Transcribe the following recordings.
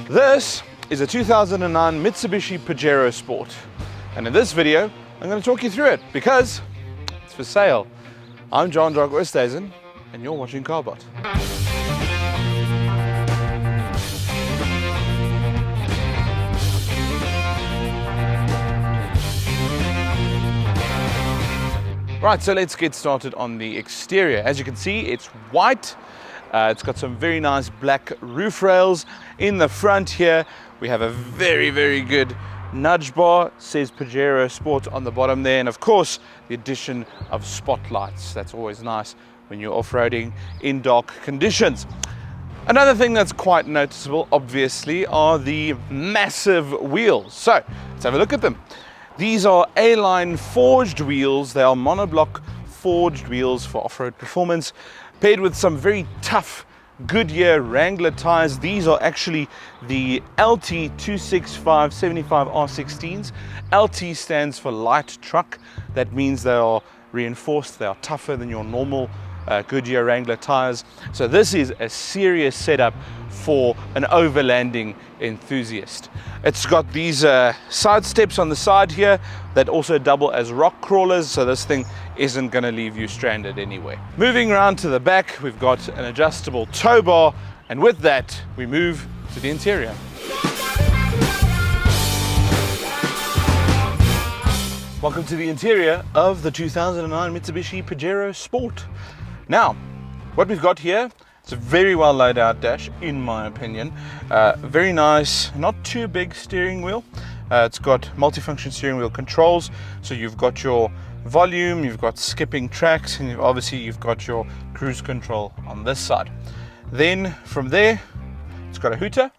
This is a 2009 Mitsubishi Pajero Sport, and in this video I'm going to talk you through it because it's for sale. I'm John Jock Oosthuizen and you're watching Carbot. Right, so let's get started on the exterior. As you can see, it's white. It's got some very nice black roof rails. In the front here, we have a very good nudge bar. It says Pajero Sport on the bottom there. And of course, the addition of spotlights. That's always nice when you're off-roading in dark conditions. Another thing that's quite noticeable, obviously, are the massive wheels. So let's have a look at them. These are A-line forged wheels. They are monoblock forged wheels for off-road performance, paired with some very tough Goodyear Wrangler tires. These are actually the LT265 75 R16s. LT stands for light truck. That means they are reinforced. They are tougher than your normal Goodyear Wrangler tires. So this is a serious setup for an overlanding enthusiast. It's got these side steps on the side here that also double as rock crawlers, so this thing isn't going to leave you stranded anywhere. Moving around to the back, we've got an adjustable tow bar, and with that we move to the interior. Welcome to the interior of the 2009 Mitsubishi Pajero Sport. Now, what we've got here, it's a very well laid out dash, in my opinion. Very nice, not too big steering wheel. It's got multifunction steering wheel controls. So you've got your volume, you've got skipping tracks, and obviously you've got your cruise control on this side. Then from there, it's got a hooter.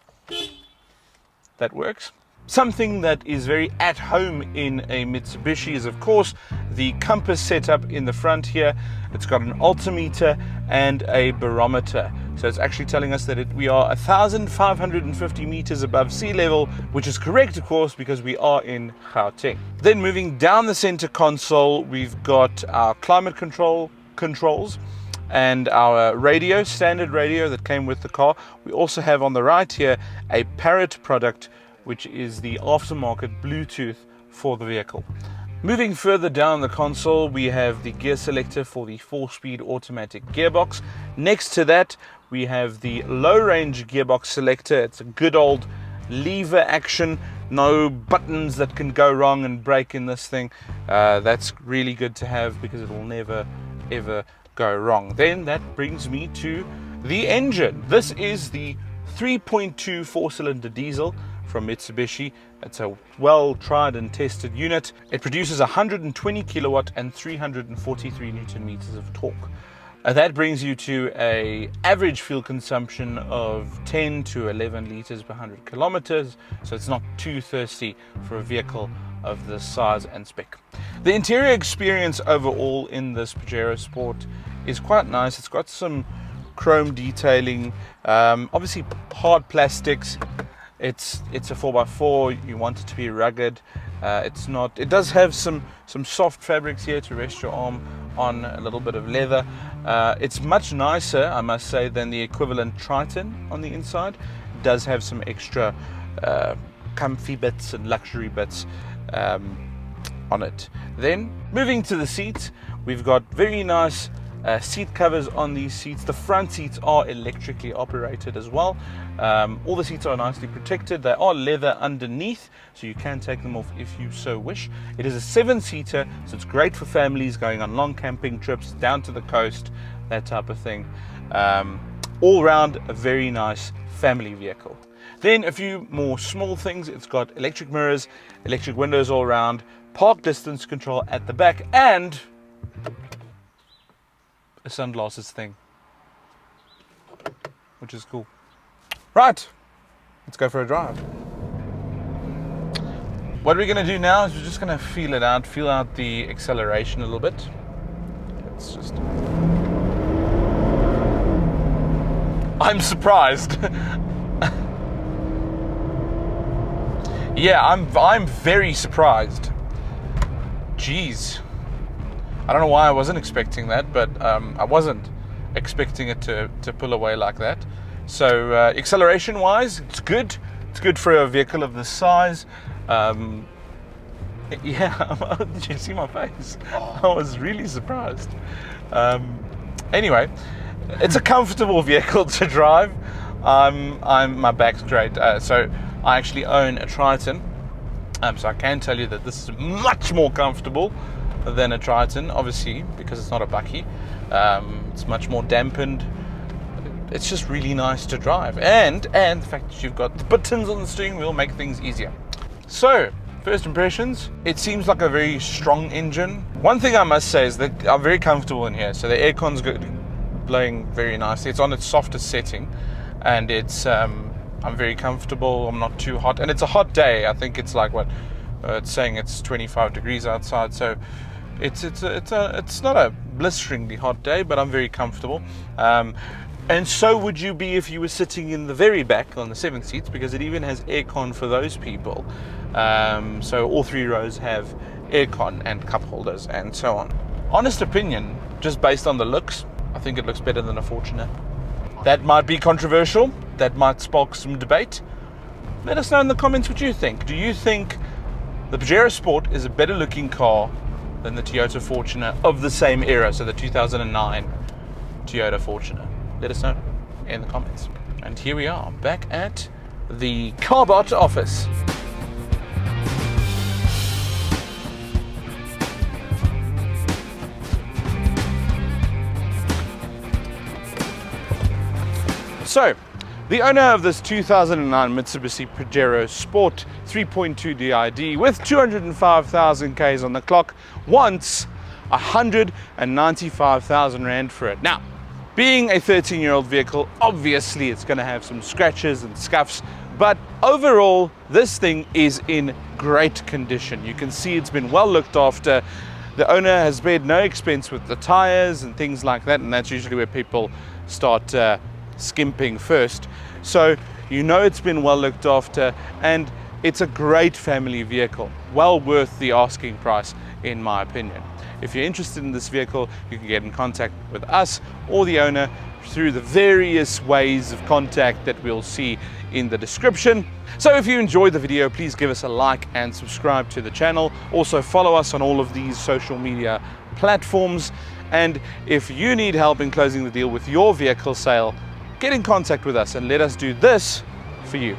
That works. Something that is very at home in a Mitsubishi is, of course, the compass setup in the front here. It's got an altimeter and a barometer. So it's actually telling us that we are 1,550 meters above sea level, which is correct, of course, because we are in Gauteng. Then moving down the center console, we've got our climate controls and our radio, standard radio that came with the car. We also have on the right here a Parrot product, which is the aftermarket Bluetooth for the vehicle. Moving further down the console, we have the gear selector for the 4-speed automatic gearbox. Next to that, we have the low-range gearbox selector. It's a good old lever action, no buttons that can go wrong and break in this thing. That's really good to have because it will never ever go wrong. Then that brings me to the engine. This is the 3.2 4-cylinder diesel from Mitsubishi. It's a well tried and tested unit. It produces 120 kilowatt and 343 newton meters of torque. That brings you to an average fuel consumption of 10 to 11 liters per 100 kilometers, so it's not too thirsty for a vehicle of this size and spec. The interior experience overall in this Pajero Sport is quite nice. It's got some chrome detailing, obviously hard plastics. It's a 4x4. You want it to be rugged. It's not. It does have some soft fabrics here to rest your arm on, a little bit of leather. It's much nicer, I must say, than the equivalent Triton on the inside. It does have some extra comfy bits and luxury bits on it. Then moving to the seats, we've got very nice seat covers on these seats. The front seats are electrically operated as well. All the seats are nicely protected. They are leather underneath, so you can take them off if you so wish. It is a 7-seater, so it's great for families going on long camping trips down to the coast, that type of thing. All round, a very nice family vehicle. Then a few more small things. It's got electric mirrors, electric windows all around, park distance control at the back, and a sunglasses thing, which is cool. Right, let's go for a drive. What we're going to do now is we're just going to feel it out, feel out the acceleration a little bit. It's just... I'm surprised. Yeah, I'm very surprised. Jeez. I don't know why I wasn't expecting that, but I wasn't expecting it to pull away like that. So acceleration wise, it's good. It's good for a vehicle of this size. Yeah, did you see my face? I was really surprised. Anyway, it's a comfortable vehicle to drive. My back's great. So I actually own a Triton. So I can tell you that this is much more comfortable than a Triton, obviously, because it's not a bakkie. It's much more dampened. It's just really nice to drive. And the fact that you've got the buttons on the steering wheel make things easier. So, first impressions, it seems like a very strong engine. One thing I must say is that I'm very comfortable in here. So the aircon's blowing very nicely. It's on its softest setting, and it's I'm very comfortable. I'm not too hot, and it's a hot day. I think it's like it's saying it's 25 degrees outside. So it's not a blisteringly hot day, but I'm very comfortable. And so would you be if you were sitting in the very back on the 7 seats, because it even has aircon for those people. So all 3 rows have aircon and cup holders and so on. Honest opinion, just based on the looks, I think it looks better than a Fortuner. That might be controversial. That might spark some debate. Let us know in the comments what you think. Do you think the Pajero Sport is a better looking car than the Toyota Fortuner of the same era, so the 2009 Toyota Fortuner? Let us know in the comments. And here we are, back at the Carbot office. So, the owner of this 2009 Mitsubishi Pajero Sport 3.2 DID with 205,000 Ks on the clock wants 195,000 Rand for it. Now, being a 13-year-old vehicle, obviously it's going to have some scratches and scuffs, but overall this thing is in great condition. You can see it's been well looked after. The owner has spared no expense with the tires and things like that, and that's usually where people start skimping first. So you know it's been well looked after, and it's a great family vehicle, well worth the asking price in my opinion. If you're interested in this vehicle, you can get in contact with us or the owner through the various ways of contact that we'll see in the description. So if you enjoyed the video, please give us a like and subscribe to the channel. Also follow us on all of these social media platforms. And if you need help in closing the deal with your vehicle sale, get in contact with us and let us do this for you.